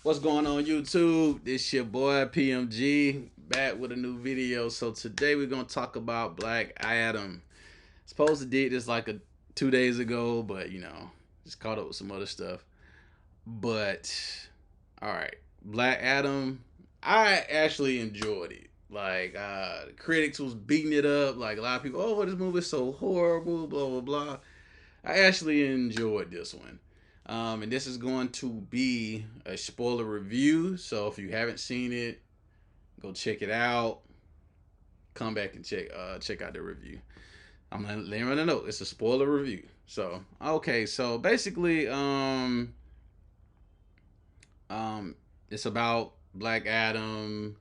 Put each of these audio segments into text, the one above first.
What's going on YouTube? This your boy PMG back with a new video. So today we're gonna talk about Black Adam. Supposed to did this like 2 days ago, but just caught up with some other stuff. But all right, Black Adam. I actually enjoyed it. Like critics was beating it up. Like a lot of people, oh, this movie is so horrible, blah blah blah. I actually enjoyed this one. And this is going to be a spoiler review. So if you haven't seen it, go check it out. Come back and check out the review. I'm gonna let you know it's a spoiler review. So okay, so basically, it's about Black Adam,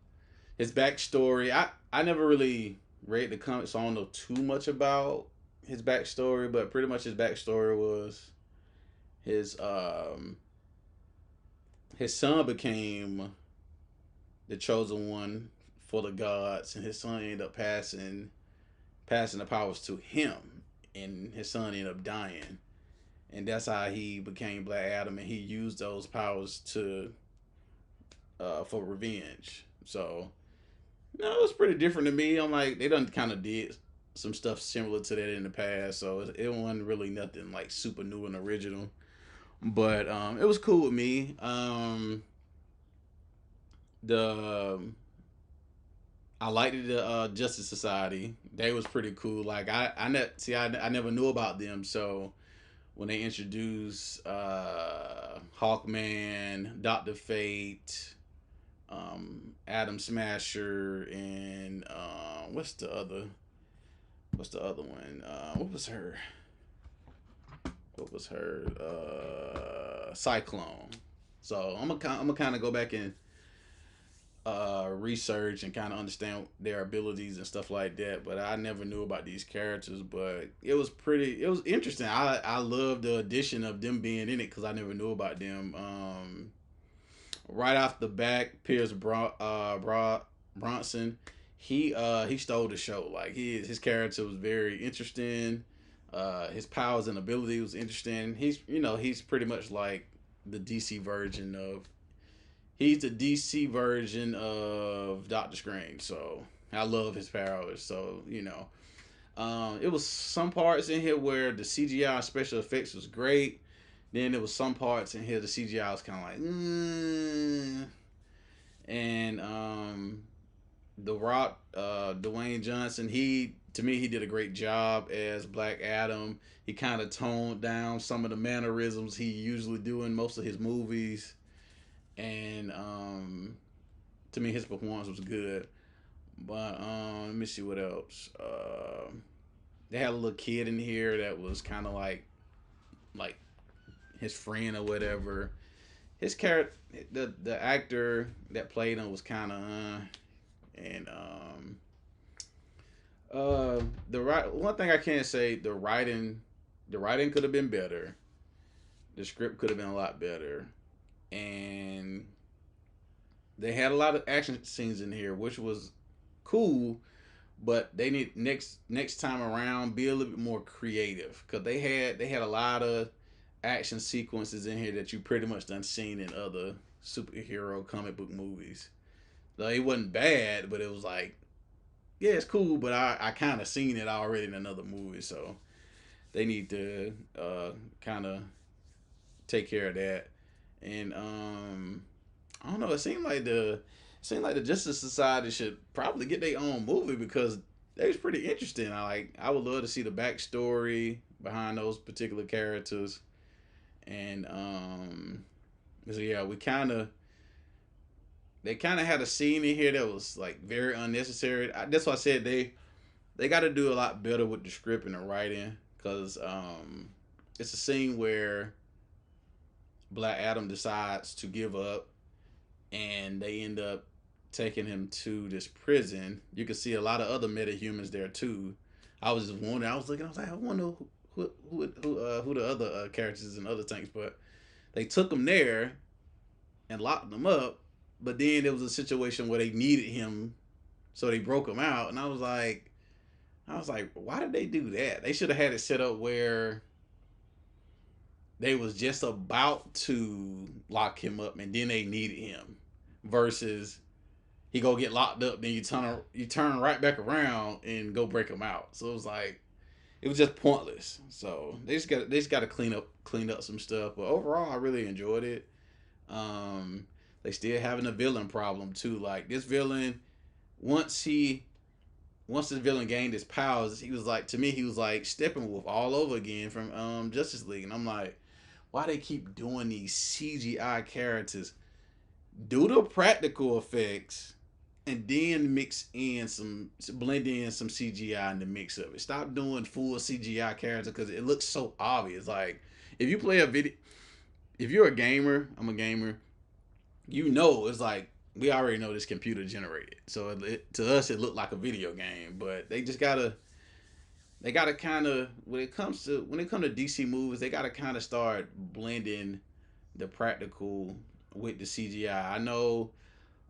his backstory. I never really read the comics, so I don't know too much about his backstory. But pretty much his backstory was his his son became the chosen one for the gods, and his son ended up passing the powers to him, and his son ended up dying, and that's how he became Black Adam, and he used those powers to for revenge. So no, it was pretty different to me. I'm like, they done kind of did some stuff similar to that in the past, so it wasn't really nothing like super new and original. But it was cool with me. The I liked the Justice Society. They was pretty cool. Like I never knew about them. So when they introduced Hawkman, Doctor Fate, Adam Smasher, and what's the other one? What was her? What was her? Cyclone. So I'm gonna kind of go back and research and kind of understand their abilities and stuff like that. But I never knew about these characters. But it was interesting. I love the addition of them being in it because I never knew about them. Right off the back, Bronson, he stole the show. Like his character was very interesting. His powers and ability was interesting. He's pretty much like the DC version of he's the DC version of Doctor Strange. So I love his powers. So it was some parts in here where the CGI special effects was great. Then there was some parts in here the CGI was kind of like, and The Rock, Dwayne Johnson, he did a great job as Black Adam. He kind of toned down some of the mannerisms he usually do in most of his movies, and to me his performance was good. But let me see what else. They had a little kid in here that was kind of like his friend or whatever. His character, the actor that played him was kind of and the right one thing I can't say, the writing could have been better. The script could have been a lot better, and they had a lot of action scenes in here, which was cool. But they need next time around be a little bit more creative because they had a lot of action sequences in here that you pretty much done seen in other superhero comic book movies. So it wasn't bad, but it was like, yeah, it's cool, but I kind of seen it already in another movie, so they need to kind of take care of that. And I don't know. It seemed like the Justice Society should probably get their own movie because they was pretty interesting. I would love to see the backstory behind those particular characters. And so yeah, they kind of had a scene in here that was like very unnecessary. That's why I said they got to do a lot better with the script and the writing because it's a scene where Black Adam decides to give up, and they end up taking him to this prison. You can see a lot of other metahumans there too. I was just wondering. I was looking. I was like, I wonder who the other characters and other things. But they took him there and locked him up. But then there was a situation where they needed him, so they broke him out. And I was like, why did they do that? They should have had it set up where they was just about to lock him up, and then they needed him. Versus he go get locked up, then you turn right back around and go break him out. So it was like it was just pointless. So they just got to clean up some stuff. But overall, I really enjoyed it. Um, they still having a villain problem too. Like this villain, once he once the villain gained his powers, he was like, to me he was like Steppenwolf all over again from Justice League, and I'm like, why they keep doing these CGI characters? Do the practical effects and then mix in some blend in some CGI in the mix of it. Stop doing full CGI character because it looks so obvious. Like if you play a video, if you're a gamer, I'm a gamer. You know, it's like we already know this computer generated. So to us, it looked like a video game. But they gotta kind of when it comes to DC movies, they gotta kind of start blending the practical with the CGI. I know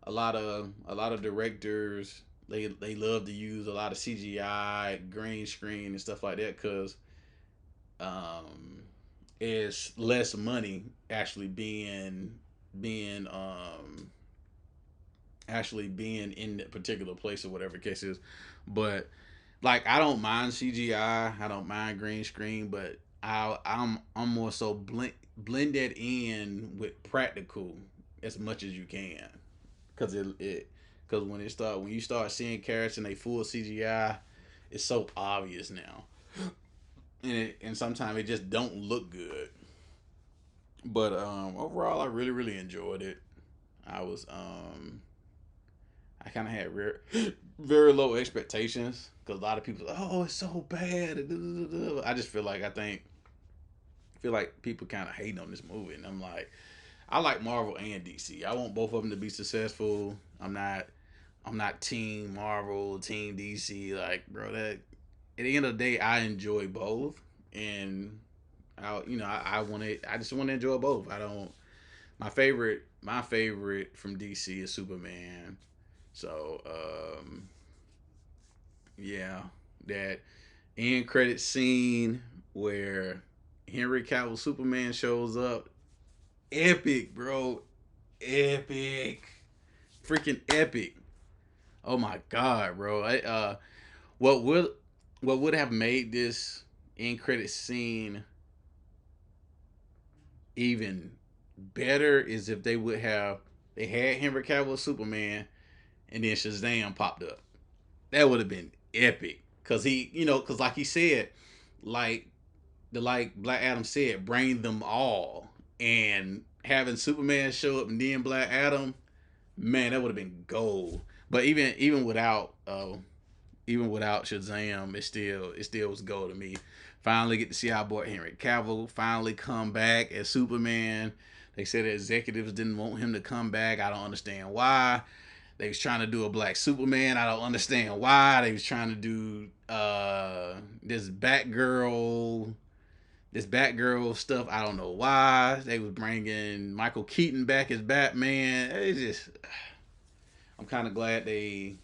a lot of directors they love to use a lot of CGI, green screen and stuff like that because um, it's less money actually being in that particular place or whatever the case is. But like I don't mind CGI, I don't mind green screen, but I'm more so blend that in with practical as much as you can because it because when you start seeing characters and they full CGI, it's so obvious now, and sometimes it just don't look good. But overall, I really enjoyed it. I was I kind of had very low expectations because a lot of people, oh, it's so bad. I just feel like people kind of hating on this movie, and I'm like, I like Marvel and DC. I want both of them to be successful. I'm not team Marvel, team DC. Like, bro, that at the end of the day, I enjoy both, and I want to. I just want to enjoy both. I don't. My favorite from DC is Superman. So, yeah, that end credit scene where Henry Cavill Superman shows up, epic, bro, epic, freaking epic. Oh my god, bro. What would what would have made this end credit scene even better is if they had Henry Cavill Superman and then Shazam popped up. That would have been epic. Cause cause like he said, like like Black Adam said, bring them all. And having Superman show up and then Black Adam, man, that would have been gold. But even without Shazam, it still was gold to me. Finally get to see our boy Henry Cavill finally come back as Superman. They said the executives didn't want him to come back. I don't understand why. They was trying to do a black Superman. I don't understand why. They was trying to do this Batgirl stuff. I don't know why. They was bringing Michael Keaton back as Batman. It's just, I'm kind of glad they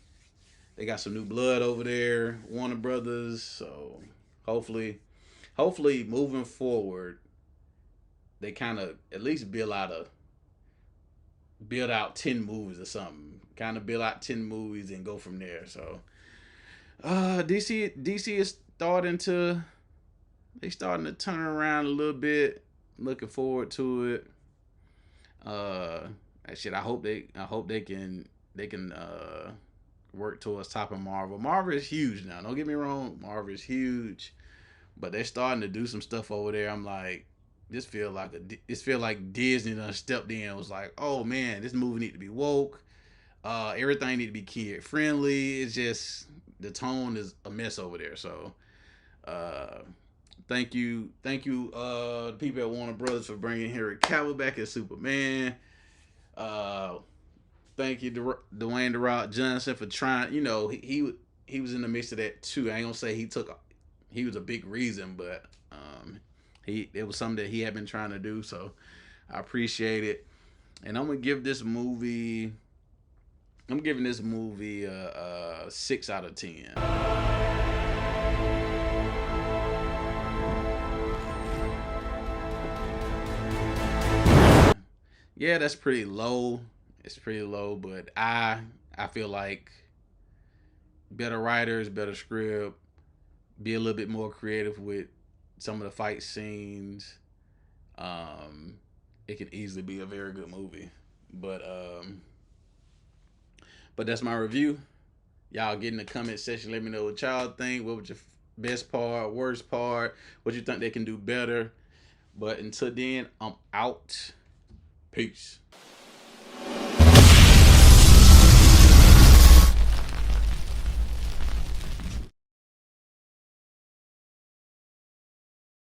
got some new blood over there, Warner Brothers. So hopefully moving forward, they kind of at least build out 10 movies or something. Kind of build out 10 movies and go from there. So DC is starting to turn around a little bit. Looking forward to it. Shit, I hope they can work towards topping Marvel. Marvel is huge now. Don't get me wrong, Marvel is huge, but they're starting to do some stuff over there. I'm like, this feel like Disney done stepped in and was like, oh man, this movie need to be woke. Everything need to be kid friendly. It's just the tone is a mess over there. So, thank you, people at Warner Brothers for bringing Henry Cavill back as Superman. Uh, Thank you, Dwayne the Rock Johnson, for trying. He was in the midst of that too. I ain't gonna say he was a big reason, but it was something that he had been trying to do. So I appreciate it, and I'm giving this movie a 6 out of 10. yeah, that's pretty low. It's pretty low, but I feel like better writers, better script, be a little bit more creative with some of the fight scenes. Um, it could easily be a very good movie. But but that's my review. Y'all get in the comment section. Let me know what y'all think. What was your best part, worst part? What you think they can do better? But until then, I'm out. Peace.